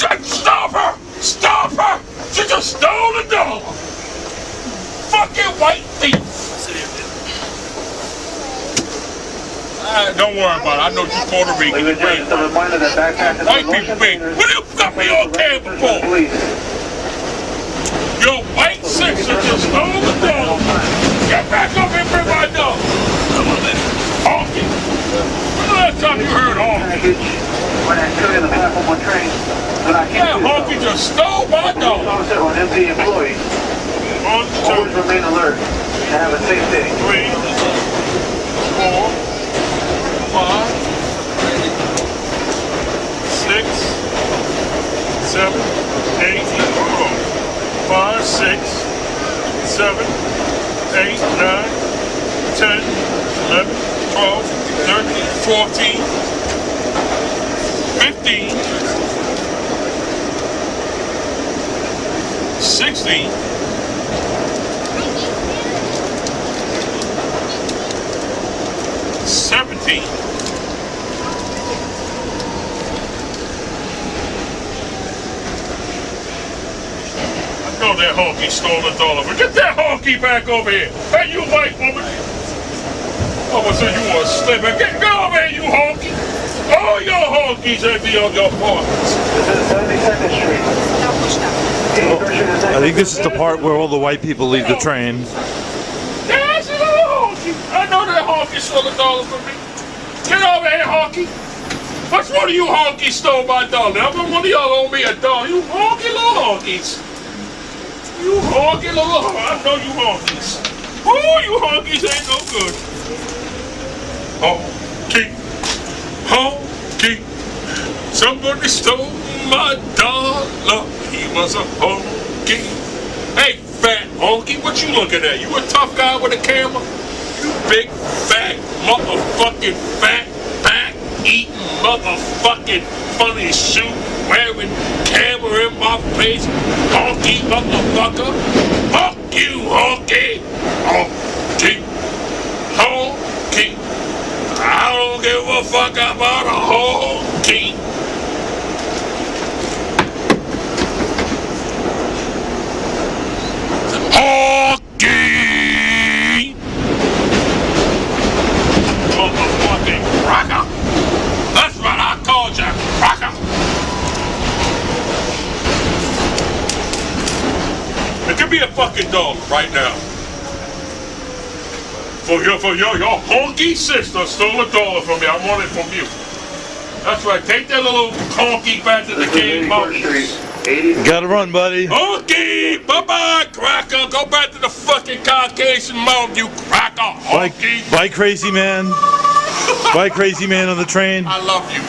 Stop her! Stop her! She just stole the dollar! Fucking white thief! Don't worry about it. I know you're Puerto Rican. White people, baby. What you got me on camera for? Your white sister just stole the dollar. Get back up and bring my dog. Honky. When the last time you heard honky? When I took in the platform on train, when I came yeah, honky just stole my dog. On empty employee. Always remain alert and have a safe day. 3, 4, 5, 6, 7, 8, 5, 6, 7, 8, 9, 10, 11, 12, 13, 14, 15, 16, 17, I know that honky stole the dollar, but get that honky back over here. Hey, you white woman. Oh, so you want to slip it? Get over here, you honky. All your honkies ain't be on your partners. This is 72nd Street. I think this is the part where all the white people leave the train. That's a honky. I know that honky stole the dollar from me. Get over here, honky. Which one of you honkies stole my dollar? Now, one of y'all owe me a dollar. You honky little honkies. You honky little honkies. I know you honkies. Ooh, you honkies ain't no good. Honky. Honky. Somebody stole my dollar. He was a honky. Hey, fat honky, what you looking at? You a tough guy with a camera? You big, fat, motherfucking fat, back-eating, motherfucking funny suit, wearing camera in my face, honky motherfucker. Fuck you, honky. Honky. Honky. I don't give a fuck about a honky. Honky! Motherfucking cracker! That's right, I called you cracker! Now give me a fucking dollar right now. For your honky sister stole a dollar from me. I want it from you. That's right. Take that little honky back to the King Mountains. Gotta run, buddy. Honky! Bye-bye, cracker. Go back to the fucking Caucasian Mountain, you cracker. Honky. Bye, crazy man. Bye, crazy man on the train. I love you.